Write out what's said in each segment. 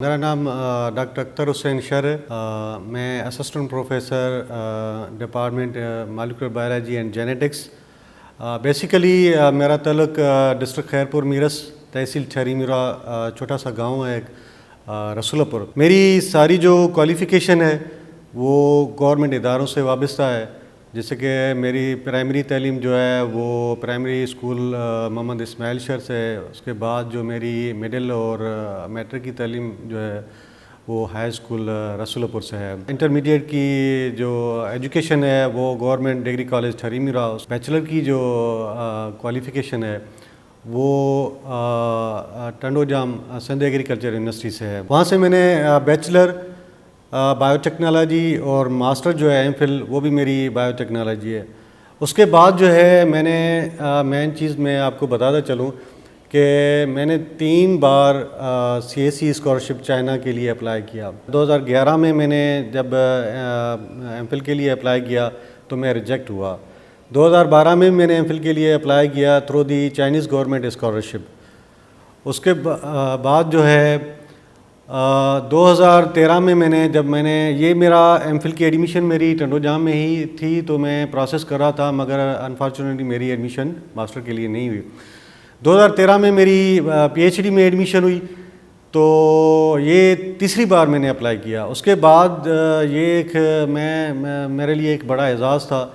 میرا نام ڈاکٹر اختر حسین شر ہے. میں assistant professor department molecular biology and genetics. Basically میرا تعلق ڈسٹرکٹ خیرپور میرس تحصیل ٹھہری میرا چھوٹا سا گاؤں ہے ایک رسولہ پور. میری ساری جو کوالیفیکیشن ہے وہ گورنمنٹ اداروں سے وابستہ ہے. جیسے کہ میری پرائمری تعلیم جو ہے وہ پرائمری اسکول محمد اسماعیل شہر سے ہے. اس کے بعد جو میری مڈل اور میٹرک کی تعلیم جو ہے وہ ہائی اسکول رسولہ پور سے ہے. انٹرمیڈیٹ کی جو ایجوکیشن ہے وہ گورنمنٹ ڈگری کالج ٹھہری میرا. بیچلر کی جو کوالیفیکیشن ہے وہ ٹنڈو جام سندھ ایگریکلچر یونیورسٹی سے ہے. وہاں سے میں نے بیچلر بایو ٹیکنالوجی اور ماسٹر جو ہے ایم فل وہ بھی میری بایو ٹیکنالوجی ہے. اس کے بعد جو ہے میں نے مین چیز میں آپ کو بتاتا چلوں کہ میں نے 3 بار CSE اسکالرشپ چائنا کے لیے اپلائی کیا. 2011 میں نے جب ایم فل کے لیے اپلائی کیا تو میں ریجیکٹ ہوا. 2012 میں نے ایم فل کے لیے اپلائی کیا through the Chinese government scholarship. اس کے بعد جو ہے 2013 میں نے جب میں نے یہ میرا ایم فل کی ایڈمیشن میری ٹنڈو جام میں ہی تھی تو میں پروسیس کر رہا تھا, مگر انفارچونیٹلی میری ایڈمیشن ماسٹر کے لیے نہیں ہوئی. 2013 میں میری PhD میں ایڈمیشن ہوئی تو یہ تیسری بار میں نے اپلائی کیا. اس کے بعد یہ ایک میرے لیے ایک بڑا اعزاز تھا.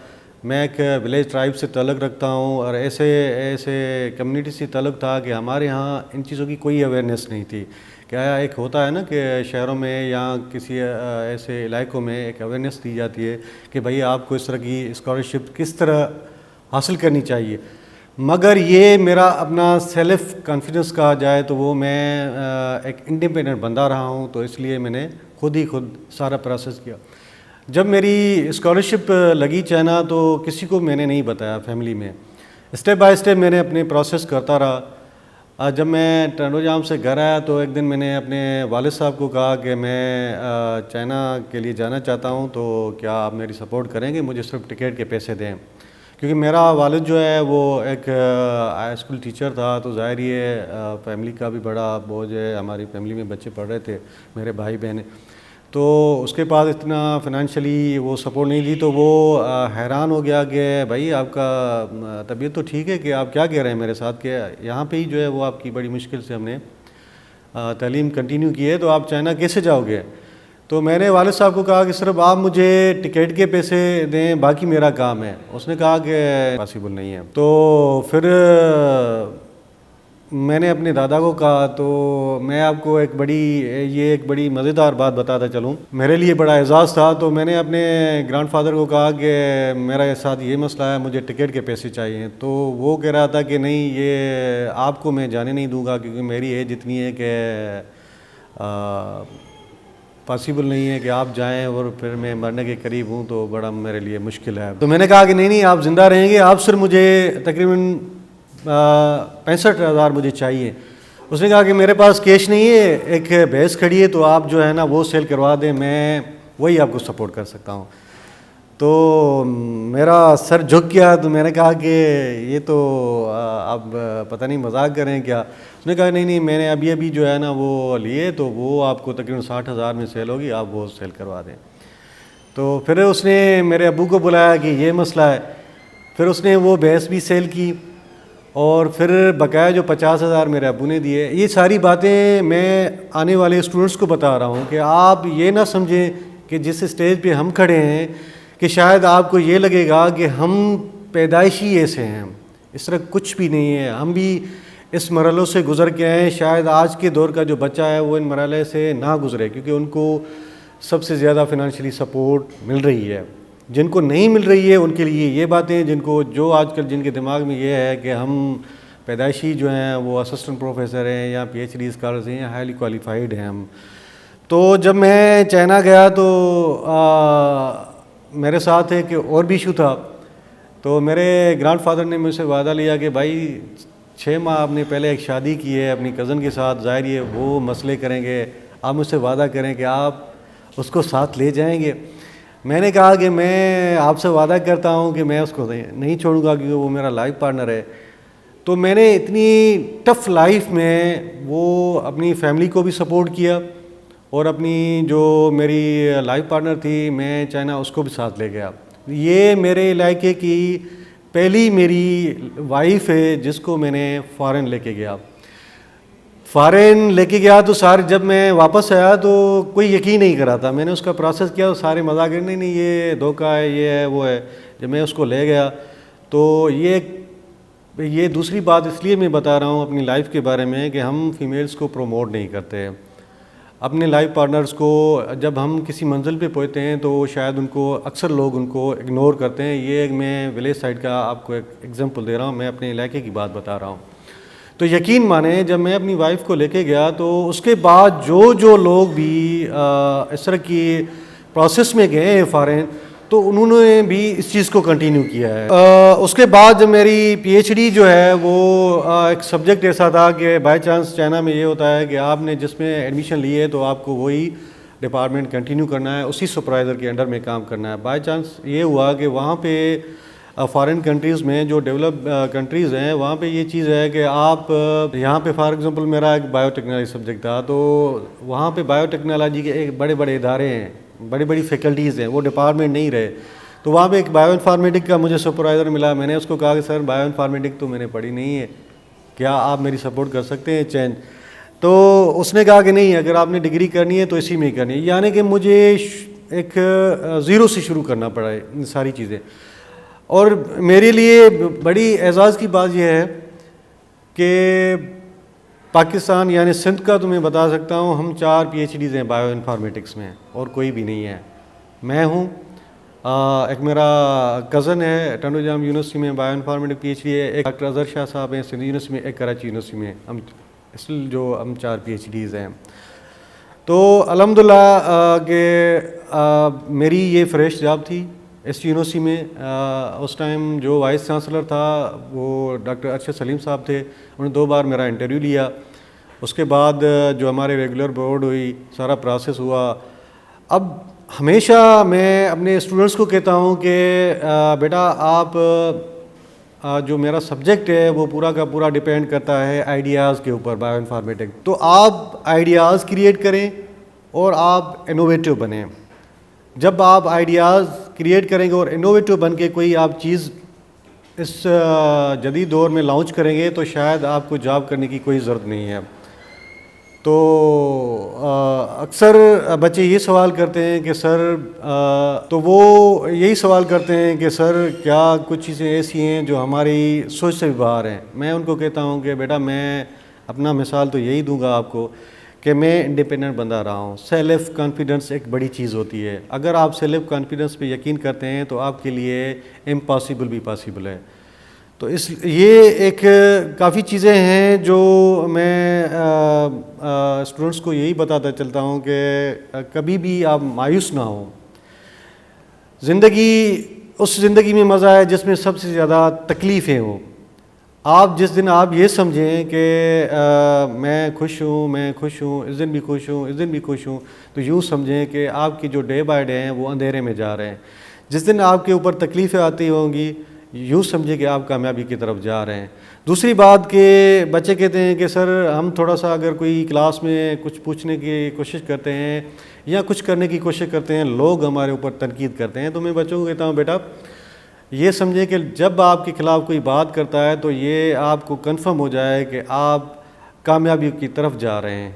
میں ایک ولیج ٹرائب سے تعلق رکھتا ہوں اور ایسے کمیونٹی سے تعلق تھا کہ ہمارے ہاں ان چیزوں کی کوئی اویئرنیس نہیں تھی. کیا ایک ہوتا ہے نا کہ شہروں میں یا کسی ایسے علاقوں میں ایک اویئرنیس دی جاتی ہے کہ بھائی آپ کو اس طرح کی اسکالرشپ کس طرح حاصل کرنی چاہیے. مگر یہ میرا اپنا سیلف کانفیڈنس کہا جائے تو وہ میں ایک انڈیپینڈنٹ بندہ رہا ہوں, تو اس لیے میں نے خود سارا پروسیس کیا. جب میری اسکالرشپ لگی چائنا تو کسی کو میں نے نہیں بتایا فیملی میں. اسٹیپ بائی اسٹیپ میں نے اپنے پروسیس کرتا رہا. جب میں ٹنڈو جام سے گھر آیا تو ایک دن میں نے اپنے والد صاحب کو کہا کہ میں چائنا کے لیے جانا چاہتا ہوں, تو کیا آپ میری سپورٹ کریں گے, مجھے صرف ٹکٹ کے پیسے دیں. کیونکہ میرا والد جو ہے وہ ایک ہائی اسکول ٹیچر تھا, تو ظاہر ہی ہے فیملی کا بھی بڑا بوجھ ہے. ہماری فیملی میں بچے پڑھ رہے تھے, میرے بھائی بہن, تو اس کے پاس اتنا فائنینشلی وہ سپورٹ نہیں لی. تو وہ حیران ہو گیا کہ بھائی آپ کا طبیعت تو ٹھیک ہے کہ آپ کیا کہہ رہے ہیں میرے ساتھ کہ یہاں پہ ہی جو ہے وہ آپ کی بڑی مشکل سے ہم نے تعلیم کنٹینیو کی ہے, تو آپ چائنا کیسے جاؤ گے. تو میں نے والد صاحب کو کہا کہ صرف آپ مجھے ٹکٹ کے پیسے دیں, باقی میرا کام ہے. اس نے کہا کہ پاسبل نہیں ہے. تو پھر میں نے اپنے دادا کو کہا, تو میں آپ کو ایک بڑی مزیدار بات بتاتا چلوں, میرے لیے بڑا اعزاز تھا. تو میں نے اپنے گرانڈ فادر کو کہا کہ میرا ساتھ یہ مسئلہ ہے, مجھے ٹکٹ کے پیسے چاہیے. تو وہ کہہ رہا تھا کہ نہیں, یہ آپ کو میں جانے نہیں دوں گا کیونکہ میری ایج اتنی ہے کہ پاسبل نہیں ہے کہ آپ جائیں اور پھر میں مرنے کے قریب ہوں, تو بڑا میرے لیے مشکل ہے. تو میں نے کہا کہ نہیں آپ زندہ رہیں گے, آپ صرف مجھے تقریباً 65,000 مجھے چاہیے. اس نے کہا کہ میرے پاس کیش نہیں ہے, ایک بھینس کھڑی ہے, تو آپ جو ہے نا وہ سیل کروا دیں, میں وہی آپ کو سپورٹ کر سکتا ہوں. تو میرا سر جھک گیا. تو میں نے کہا کہ یہ تو آپ پتہ نہیں مذاق کریں کیا. اس نے کہا نہیں میں نے ابھی جو ہے نا وہ لیے, تو وہ آپ کو تقریباً 60,000 میں سیل ہوگی, آپ وہ سیل کروا دیں. تو پھر اس نے میرے ابو کو بلایا کہ یہ مسئلہ ہے. پھر اس نے وہ بھینس بھی سیل کی اور پھر بقایا جو 50,000 میرے ابو نے دیے. یہ ساری باتیں میں آنے والے اسٹوڈنٹس کو بتا رہا ہوں کہ آپ یہ نہ سمجھیں کہ جس اسٹیج پہ ہم کھڑے ہیں کہ شاید آپ کو یہ لگے گا کہ ہم پیدائشی ایسے ہیں. اس طرح کچھ بھی نہیں ہے. ہم بھی اس مرحلوں سے گزر کے آئے. شاید آج کے دور کا جو بچہ ہے وہ ان مرحلے سے نہ گزرے, کیونکہ ان کو سب سے زیادہ فائنینشلی سپورٹ مل رہی ہے. جن کو نہیں مل رہی ہے ان کے لیے یہ باتیں, جو آج کل جن کے دماغ میں یہ ہے کہ ہم پیدائشی جو ہیں وہ اسسٹنٹ پروفیسر ہیں یا PhD اسکالرز ہیں یا ہائیلی کوالیفائڈ ہیں ہم. تو جب میں چائنا گیا تو میرے ساتھ ایک اور بھی ایشو تھا. تو میرے گرانڈ فادر نے مجھ سے وعدہ لیا کہ بھائی 6 ماہ آپ نے پہلے ایک شادی کی ہے اپنی کزن کے ساتھ, ظاہر ہے وہ مسئلے کریں گے, آپ مجھ سے وعدہ کریں کہ آپ اس کو ساتھ لے جائیں گے. میں نے کہا کہ میں آپ سے وعدہ کرتا ہوں کہ میں اس کو نہیں چھوڑوں گا کیونکہ وہ میرا لائف پارٹنر ہے. تو میں نے اتنی ٹف لائف میں وہ اپنی فیملی کو بھی سپورٹ کیا اور اپنی جو میری لائف پارٹنر تھی میں چائنا اس کو بھی ساتھ لے گیا. یہ میرے علاقے کی پہلی میری وائف ہے جس کو میں نے فارن لے کے گیا. فارن لے کے گیا تو سارے جب میں واپس آیا تو کوئی یقین نہیں کرا تھا. میں نے اس کا پروسیس کیا تو سارے مذاق کر نہیں یہ دھوکہ ہے یہ ہے وہ ہے. جب میں اس کو لے گیا تو یہ دوسری بات اس لیے میں بتا رہا ہوں اپنی لائف کے بارے میں کہ ہم فیمیلز کو پروموٹ نہیں کرتے. اپنے لائف پارٹنرز کو جب ہم کسی منزل پہ پہنچتے ہیں تو شاید ان کو اکثر لوگ ان کو اگنور کرتے ہیں. یہ میں ولیج سائڈ کا آپ کو ایک ایگزامپل دے رہا ہوں, میں اپنے علاقے کی بات بتا رہا ہوں. تو یقین مانیں جب میں اپنی وائف کو لے کے گیا تو اس کے بعد جو لوگ بھی اس طرح کی پروسیس میں گئے ہیں فارن تو انہوں نے بھی اس چیز کو کنٹینیو کیا ہے. اس کے بعد جب میری پی ایچ ڈی جو ہے وہ ایک سبجیکٹ ایسا تھا کہ بائی چانس چائنا میں یہ ہوتا ہے کہ آپ نے جس میں ایڈمیشن لی ہے تو آپ کو وہی ڈپارٹمنٹ کنٹینیو کرنا ہے, اسی سپروائزر کے انڈر میں کام کرنا ہے. بائی چانس یہ ہوا کہ وہاں پہ فارن کنٹریز میں جو ڈیولپ کنٹریز ہیں وہاں پہ یہ چیز ہے کہ آپ یہاں پہ فار ایگزامپل میرا ایک بایو ٹیکنالوجی سبجیکٹ تھا تو وہاں پہ بایو ٹیکنالوجی کے ایک بڑے بڑے ادارے ہیں, بڑی بڑی فیکلٹیز ہیں, وہ ڈپارٹمنٹ نہیں رہے. تو وہاں پہ ایک بایو انفارمیٹک کا مجھے سپروائزر ملا. میں نے اس کو کہا کہ سر بایو انفارمیٹک تو میں نے پڑھی نہیں ہے, کیا آپ میری سپورٹ کر سکتے ہیں چینج؟ تو اس نے کہا کہ نہیں, اگر آپ نے ڈگری کرنی ہے تو اسی میں ہی کرنی ہے. یعنی کہ مجھے ایک زیرو سے شروع کرنا پڑا ہے ان ساری چیزیں. اور میرے لیے بڑی اعزاز کی بات یہ ہے کہ پاکستان یعنی سندھ کا تو میں بتا سکتا ہوں ہم 4 پی ایچ ڈیز ہیں بایو انفارمیٹکس میں اور کوئی بھی نہیں ہے. میں ہوں, ایک میرا کزن ہے ٹنڈو جام یونیورسٹی میں بایو انفارمیٹک پی ایچ ڈی ہے, ایک ڈاکٹر اظہر شاہ صاحب ہیں سندھ یونیورسٹی میں, ایک کراچی یونیورسٹی میں. ہم 4 پی ایچ ڈیز ہیں. تو الحمدللہ کہ میری یہ فریش جاب تھی اس یونیورسٹی میں. اس ٹائم جو وائس چانسلر تھا وہ ڈاکٹر ارشد سلیم صاحب تھے. انہوں نے 2 بار میرا انٹرویو لیا. اس کے بعد جو ہمارے ریگولر بورڈ ہوئی, سارا پروسیس ہوا. اب ہمیشہ میں اپنے اسٹوڈنٹس کو کہتا ہوں کہ بیٹا آپ جو میرا سبجیکٹ ہے وہ پورا کا پورا ڈپینڈ کرتا ہے آئیڈیاز کے اوپر بایو انفارمیٹک. تو آپ آئیڈیاز کریٹ کریں اور آپ انوویٹو بنیں. جب آپ آئیڈیاز کریٹ کریں گے اور انوویٹو بن کے کوئی آپ چیز اس جدید دور میں لانچ کریں گے تو شاید آپ کو جاب کرنے کی کوئی ضرورت نہیں ہے. تو اکثر بچے یہ سوال کرتے ہیں کہ سر تو وہ یہی سوال کرتے ہیں کہ سر کیا کچھ چیزیں ایسی ہیں جو ہماری سوچ سے بھی باہر ہیں. میں ان کو کہتا ہوں کہ بیٹا میں اپنا مثال تو یہی دوں گا آپ کو کہ میں انڈیپینڈنٹ بندہ رہا ہوں. سیلف کانفیڈنس ایک بڑی چیز ہوتی ہے. اگر آپ سیلف کانفیڈنس پہ یقین کرتے ہیں تو آپ کے لیے امپاسبل بھی پاسبل ہے. تو یہ ایک کافی چیزیں ہیں جو میں اسٹوڈنٹس کو یہی بتاتا چلتا ہوں کہ کبھی بھی آپ مایوس نہ ہوں. اس زندگی میں مزہ ہے جس میں سب سے زیادہ تکلیفیں ہوں. آپ جس دن آپ یہ سمجھیں کہ میں خوش ہوں اس دن بھی خوش ہوں تو یوں سمجھیں کہ آپ کی جو ڈے بائی ڈے ہیں وہ اندھیرے میں جا رہے ہیں. جس دن آپ کے اوپر تکلیفیں آتی ہوں گی یوں سمجھے کہ آپ کامیابی کی طرف جا رہے ہیں. دوسری بات کہ بچے کہتے ہیں کہ سر ہم تھوڑا سا اگر کوئی کلاس میں کچھ پوچھنے کی کوشش کرتے ہیں یا کچھ کرنے کی کوشش کرتے ہیں لوگ ہمارے اوپر تنقید کرتے ہیں. تو میں بچوں کو کہتا ہوں بیٹا یہ سمجھیں کہ جب آپ کے خلاف کوئی بات کرتا ہے تو یہ آپ کو کنفرم ہو جائے کہ آپ کامیابی کی طرف جا رہے ہیں.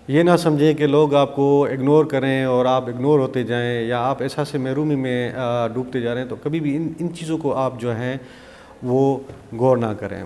یہ نہ سمجھیں کہ لوگ آپ کو اگنور کریں اور آپ اگنور ہوتے جائیں یا آپ احساس محرومی میں ڈوبتے جا رہے ہیں. تو کبھی بھی ان چیزوں کو آپ جو ہیں وہ غور نہ کریں.